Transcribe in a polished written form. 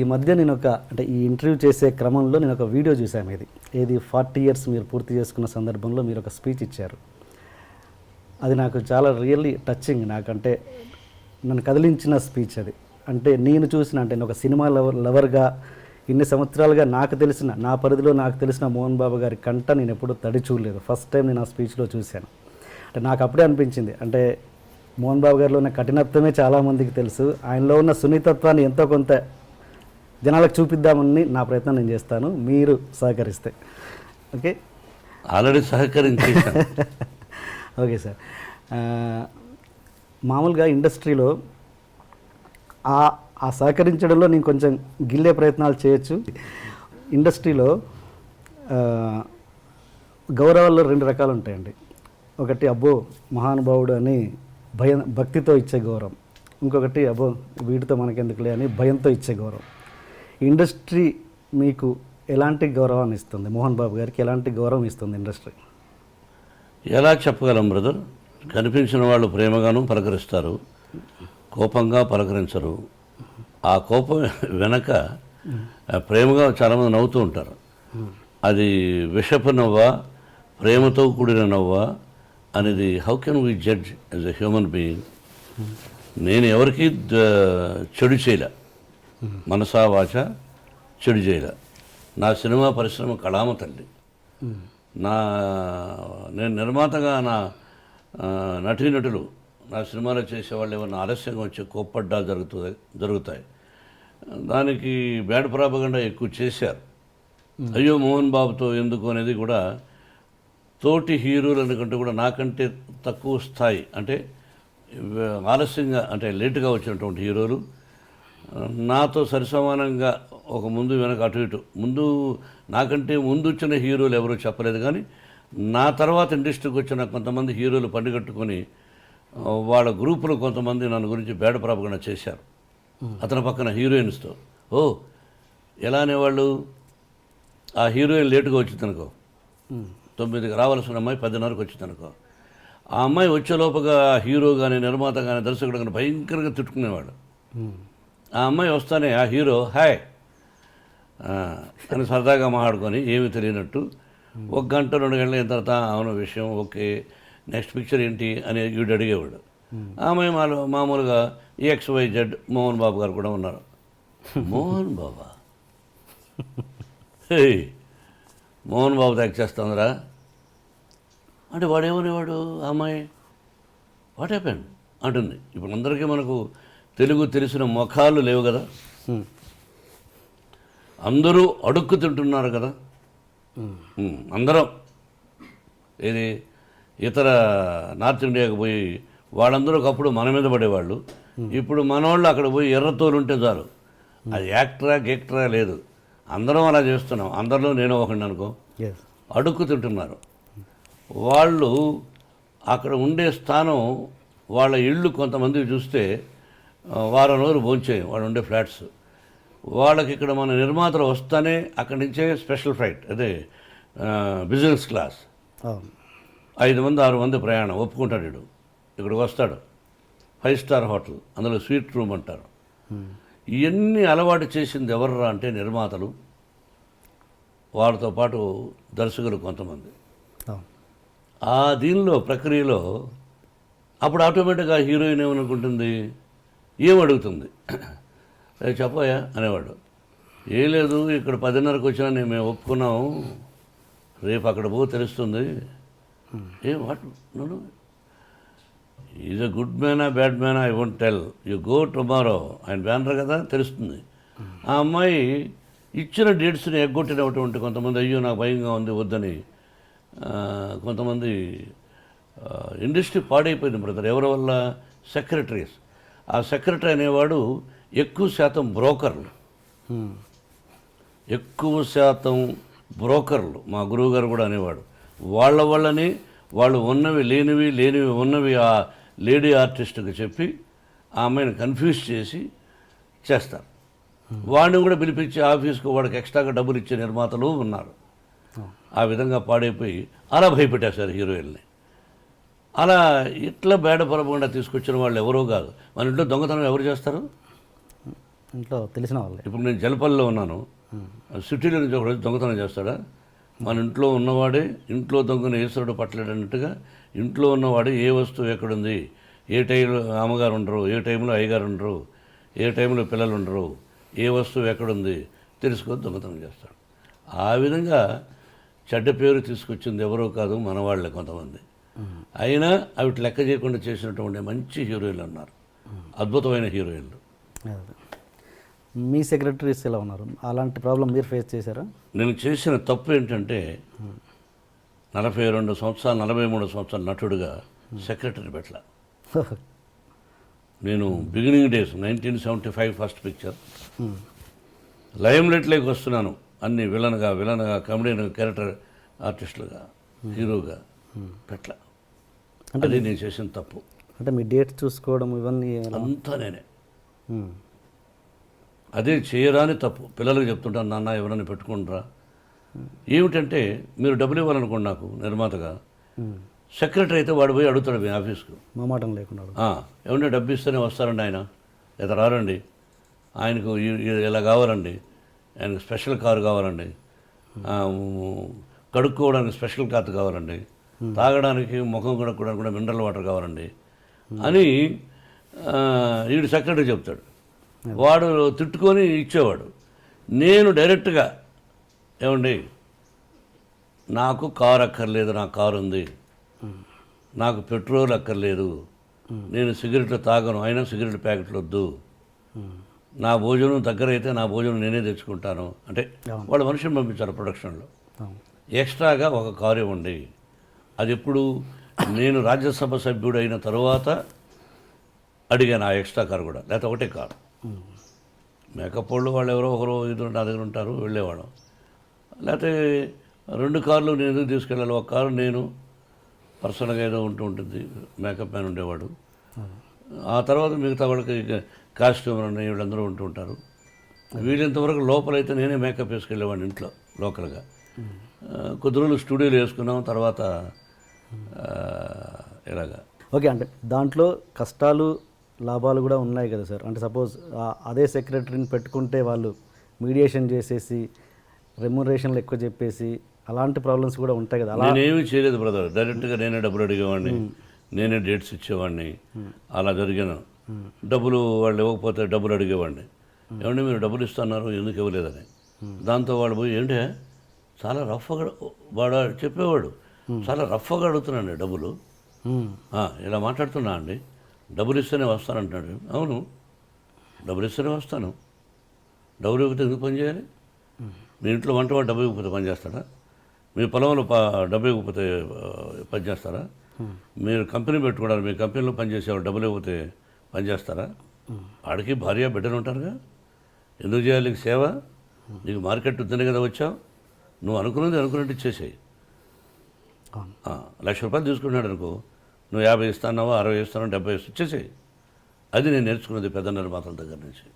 ఈ మధ్య నేను ఈ ఇంటర్వ్యూ చేసే క్రమంలో నేను ఒక వీడియో చూసాను. ఏది 40 ఇయర్స్ మీరు పూర్తి చేసుకున్న సందర్భంలో మీరు ఒక స్పీచ్ ఇచ్చారు. అది నాకు చాలా రియల్లీ టచింగ్. నాకంటే నన్ను కదిలించిన స్పీచ్ అది. అంటే నేను చూసిన, అంటే నేను ఒక సినిమా లవర్గా ఇన్ని సంవత్సరాలుగా నాకు తెలిసిన, నా పరిధిలో నాకు తెలిసిన మోహన్ బాబు గారి కంట నేను ఎప్పుడూ తడి చూడలేదు. ఫస్ట్ టైం నేను ఆ స్పీచ్లో చూశాను. అంటే నాకు అప్పుడే అనిపించింది, అంటే మోహన్ బాబు గారిలో ఉన్న కఠినత్వమే చాలామందికి తెలుసు, ఆయనలో ఉన్న సున్నితత్వాన్ని ఎంతో కొంత జనాలకు చూపిద్దామని నా ప్రయత్నం నేను చేస్తాను, మీరు సహకరిస్తే. ఓకే, ఆల్రెడీ సహకరించేసాను. Okay sir. మామూలుగా ఇండస్ట్రీలో ఆ సహకరించడంలో నేను కొంచెం గిల్లే ప్రయత్నాలు చేయొచ్చు. ఇండస్ట్రీలో గౌరవాల్లో 2 రకాలు ఉంటాయండి. ఒకటి అబ్బో మహానుభావుడు అని భక్తితో ఇచ్చే గౌరవం, ఇంకొకటి అబ్బో వీటితో మనకెందుకులే అని భయంతో ఇచ్చే గౌరవం. ఇండస్ట్రీ మీకు ఎలాంటి గౌరవాన్ని ఇస్తుంది? మోహన్ బాబు గారికి ఎలాంటి గౌరవం ఇస్తుంది ఇండస్ట్రీ? ఎలా చెప్పగలం బ్రదర్? కనిపించిన వాళ్ళు ప్రేమగాను పలకరిస్తారు, కోపంగా పలకరించరు. ఆ కోపం వెనక ప్రేమగా చాలామంది నవ్వుతూ ఉంటారు. అది విషపు నవ్వా, ప్రేమతో కూడిన నవ్వా అనేది how can we judge as a human being? నేను ఎవరికి చెడు చేయలే, మనసా వాచ చెడు చేయలే. నా సినిమా పరిశ్రమ కళామ తల్లి. నేను నిర్మాతగా నా నటీనటులు నా సినిమాలో చేసేవాళ్ళు ఏమన్నా ఆలస్యంగా వచ్చి కోప్పడ్డాలు జరుగుతాయి. దానికి బ్యాడ్ ప్రాపగండా ఎక్కువ చేశారు. అయ్యో మోహన్ బాబుతో ఎందుకు అనేది కూడా తోటి హీరోలు కంటే కూడా నాకంటే తక్కువ స్థాయి, అంటే ఆలస్యంగా అంటే లేటుగా వచ్చినటువంటి హీరోలు నాతో సరిసమానంగా ఒక ముందు వెనక అటు ఇటు నాకంటే ముందు వచ్చిన హీరోలు ఎవరూ చెప్పలేదు. కానీ నా తర్వాత ఇండస్ట్రీకి వచ్చిన కొంతమంది హీరోలు పండుగట్టుకొని వాళ్ళ గ్రూపులో కొంతమంది నన్ను గురించి బ్యాడ్ ప్రాపగండా చేశారు. అతని పక్కన హీరోయిన్స్తో ఎలా అనేవాళ్ళు, ఆ హీరోయిన్ లేటుగా వచ్చిందనుకో, 9కి రావాల్సిన అమ్మాయి 10:30కి వచ్చిందనుకో, ఆ అమ్మాయి వచ్చేలోపుగా హీరో కానీ నిర్మాత కానీ దర్శకుడు కానీ భయంకరంగా తిట్టుకునేవాడు. ఆ అమ్మాయి వస్తానే ఆ హీరో హాయ్ అని సరదాగా మాట్లాడుకొని ఏమీ తెలియనట్టు 1 గంట 2 గంటల అయిన తర్వాత అవును విషయం ఓకే, నెక్స్ట్ పిక్చర్ ఏంటి అని వీడు అడిగేవాడు. ఆ అమ్మాయి మామూలుగా XYZ మోహన్ బాబు గారు కూడా ఉన్నారు. మోహన్ బాబా, హే మోహన్ బాబు యాక్ట్ చేస్తుందిరా అంటే వాడేమనేవాడు, ఆ అమ్మాయి వాట్ హ్యాపెండ్ అంటుంది. ఇప్పుడు అందరికీ మనకు తెలుగు తెలిసిన ముఖాలు లేవు కదా, అందరూ అడుక్కు తింటున్నారు కదా. అందరం ఇది ఇతర నార్త్ ఇండియాకి పోయి వాళ్ళందరూ ఒకప్పుడు మన మీద పడేవాళ్ళు, ఇప్పుడు మనోళ్ళు అక్కడ పోయి ఎర్రతోలు ఉంటే చాలు, అది యాక్టరా లేదు, అందరం అలా చేస్తున్నాం. అందరిలో నేను ఒకడిని అనుకో, అడుక్కు తింటున్నారు. వాళ్ళు అక్కడ ఉండే స్థానం, వాళ్ళ ఇళ్ళు కొంతమంది చూస్తే వారం రోజులు భోంచేయం వాళ్ళు ఉండే ఫ్లాట్స్. వాళ్ళకి ఇక్కడ మన నిర్మాతలు వస్తానే అక్కడి నుంచే స్పెషల్ ఫ్లైట్, అదే బిజినెస్ క్లాస్, 5 మంది 6 మంది ప్రయాణం ఒప్పుకుంటాడు. వీడు ఇక్కడికి వస్తాడు, 5 స్టార్ హోటల్, అందులో స్వీట్ రూమ్ అంటారు. ఇవన్నీ అలవాటు చేసింది ఎవర్రా అంటే నిర్మాతలు, వాళ్ళతో పాటు దర్శకులు కొంతమంది. ఆ దీనిలో ప్రక్రియలో అప్పుడు ఆటోమేటిక్గా హీరోయిన్ ఏమనుకుంటుంది, ఏమడుగుతుంది, చెప్పయా అనేవాడు. ఏం లేదు ఇక్కడ 10:30కి వచ్చినా మేము ఒప్పుకున్నాము, రేపు అక్కడ పో తెలుస్తుంది. వాట్ నన్ను ఈజ్ అ గుడ్ మ్యానా బ్యాడ్ మ్యానా I won't tell, you go tomorrow ఆయన బ్యానర్ కదా తెలుస్తుంది. ఆ అమ్మాయి ఇచ్చిన డేట్స్ని ఎగ్గొట్టినటువంటి కొంతమంది, అయ్యో నాకు భయంగా ఉంది వద్దని, కొంతమంది ఇండస్ట్రీ పాడైపోయింది బ్రదర్. ఎవరి వల్ల? సెక్రటరీస్. ఆ సెక్రటరీ అనేవాడు ఎక్కువ శాతం బ్రోకర్లు. మా గురువుగారు కూడా అనేవాడు, వాళ్ళ వల్లనే వాళ్ళు ఉన్నవి లేనివి ఉన్నవి ఆ లేడీ ఆర్టిస్ట్కి చెప్పి ఆ అమ్మాయిని కన్ఫ్యూజ్ చేసి చేస్తారు. వాడిని కూడా పిలిపించి ఆఫీస్కు వాడికి ఎక్స్ట్రాగా డబ్బులు ఇచ్చే నిర్మాతలు ఉన్నారు. ఆ విధంగా పాడైపోయి అలా భయపెట్టేశారు హీరోయిన్ని. అలా ఇట్లా బేడ పొరపకుండా తీసుకొచ్చిన వాళ్ళు ఎవరో కాదు. మన ఇంట్లో దొంగతనం ఎవరు చేస్తారు? ఇంట్లో తెలిసిన వాళ్ళే. ఇప్పుడు నేను జలపల్లిలో ఉన్నాను, సిటీలో నుంచి ఒకడు దొంగతనం చేస్తాడా? మన ఇంట్లో ఉన్నవాడే ఇంట్లో దొంగను ఈశ్వరుడు పట్టలేడన్నట్టుగా ఇంట్లో ఉన్నవాడు ఏ వస్తువు ఎక్కడుంది, ఏ టైంలో అమ్మగారు ఉండరు, ఏ టైంలో అయ్యగారు ఉండరు, ఏ టైంలో పిల్లలు ఉండరు, ఏ వస్తువు ఎక్కడుంది తెలుసుకొని దొంగతనం చేస్తాడు. ఆ విధంగా చెడ్డ పేరు తీసుకొచ్చింది ఎవరో కాదు, మన వాళ్ళే కొంతమంది. అయినా అవి లెక్క చేయకుండా చేసినటువంటి మంచి హీరోయిన్లు ఉన్నారు, అద్భుతమైన హీరోయిన్లు. అదే. మీ సెక్రటరీస్ ఎలా ఉన్నారు? అలాంటి ప్రాబ్లం మీరు ఫేస్ చేశారా? నేను చేసిన తప్పు ఏంటంటే 42 సంవత్సరాలు 43 సంవత్సరాల నటుడుగా సెక్రటరీ పెట్టల. నేను beginning days 1975 first picture lime లైట్లోకి వస్తున్నాను, అన్ని విలన్గా కమెడియన్ క్యారెక్టర్ ఆర్టిస్టులుగా హీరోగా పెట్టల. అంటే అది నేను చేసిన తప్పు. అంటే మీ డేట్స్ చూసుకోవడం ఇవన్నీ అంతా నేనే. అదే చేయరాని తప్పు. పిల్లలకు చెప్తుంటాను, నాన్న ఎవరైనా పెట్టుకుంటారా. ఏమిటంటే మీరు డబ్బులు ఇవ్వాలనుకోండి నాకు నిర్మాతగా, సెక్రటరీ అయితే వాడు పోయి అడుగుతాడు మీ ఆఫీస్కు, మామాటం లేకుండా. ఏమన్నా డబ్బు ఇస్తేనే వస్తారండి ఆయన, లేదా రారండి, ఆయనకు ఇలా కావాలండి, ఆయనకు స్పెషల్ కారు కావాలండి, కడుక్కోవడానికి స్పెషల్ కాత్ కావాలండి, తాగడానికి ముఖం కడుక్కోవడానికి కూడా మినరల్ వాటర్ కావాలండి అని వీడు సెక్రటరీ చెప్తాడు. వాడు తిట్టుకొని ఇచ్చేవాడు. నేను డైరెక్ట్గా ఏమండి నాకు కారు అక్కర్లేదు, నాకు కారు ఉంది, నాకు పెట్రోల్ అక్కర్లేదు, నేను సిగరెట్లు తాగను, అయినా సిగరెట్ ప్యాకెట్లు వద్దు, నా భోజనం దగ్గర అయితే నా భోజనం నేనే తెచ్చుకుంటాను అంటే వాళ్ళు మనిషిని పంపించారు ప్రొడక్షన్లో. ఎక్స్ట్రాగా ఒక కారు ఇవ్వండి. అది ఎప్పుడు నేను రాజ్యసభ సభ్యుడు అయిన తర్వాత అడిగాను ఆ ఎక్స్ట్రా కారు కూడా, లేకపోతే ఒకటే కారు. మేకప్ వాళ్ళు ఎవరో ఒకరు ఇద్దరు నా దగ్గర ఉంటారు, వెళ్ళేవాళ్ళం. లేకపోతే 2 కార్లు నేను ఎందుకు తీసుకెళ్ళాలి, ఒక కారు నేను పర్సనల్గా ఏదో ఉంటుంది, మేకప్ మ్యాన్ ఉండేవాడు. ఆ తర్వాత మిగతా వాళ్ళకి కాస్ట్యూమర్ అని వీళ్ళందరూ ఉంటూ ఉంటారు. వీళ్ళంతవరకు లోపలైతే నేనే మేకప్ వేసుకెళ్ళేవాడిని ఇంట్లో లోకల్గా. కొద్ది రోజులు స్టూడియోలో వేసుకున్నాం, తర్వాత ఇలాగా. ఓకే, అంటే దాంట్లో కష్టాలు లాభాలు కూడా ఉన్నాయి కదా సార్. అంటే సపోజ్ అదే సెక్రటరీని పెట్టుకుంటే వాళ్ళు మీడియేషన్ చేసేసి రెమ్యునరేషన్లు ఎక్కువ చెప్పేసి అలాంటి ప్రాబ్లమ్స్ కూడా ఉంటాయి కదా. నేనేమీ చేయలేదు బ్రదర్, డైరెక్ట్గా నేనే డబ్బులు అడిగేవాడిని, నేనే డేట్స్ ఇచ్చేవాడిని. అలా జరిగాను. డబ్బులు వాళ్ళు ఇవ్వకపోతే డబ్బులు అడిగేవాడిని, ఏమంటే మీరు డబ్బులు ఇస్తున్నారు ఎందుకు ఇవ్వలేదని. దాంతో వాళ్ళు పోయి ఏంటే చాలా రఫ్గా వాడు చెప్పేవాడు, చాలా రఫ్గా అడుగుతున్నాండి డబ్బులు, ఇలా మాట్లాడుతున్నా అండి, డబ్బులు ఇస్తేనే వస్తానంటున్నాడు. అవును, డబ్బులు ఇస్తేనే వస్తాను, డబ్బులు ఇవ్వకపోతే ఎందుకు పని చేయాలి? మీ ఇంట్లో వంటవాడు డబ్బు ఇవ్వకపోతే పని చేస్తాడా? మీ పొలంలో డబ్బు ఇవ్వకపోతే పని చేస్తారా? మీరు కంపెనీ పెట్టుకున్నారు, మీ కంపెనీలో పనిచేసేవాడు డబ్బులు ఇవ్వకపోతే పని చేస్తారా? వాడికి భార్య బిడ్డలు ఉంటారుగా, ఎందుకు చేయాలి నీకు సేవ? నీకు మార్కెట్ ఉందనే కదా వచ్చావు, నువ్వు అనుకున్నట్టు ఇచ్చేసేయి. 1,00,000 రూపాయలు తీసుకున్నాడు అనుకో, నువ్వు 50 ఇస్తాన్నావా, 60 ఇస్తానో, 70 ఇచ్చేసేయి. అది నేను నేర్చుకున్నది పెద్ద నిర్మాతల దగ్గర నుంచి.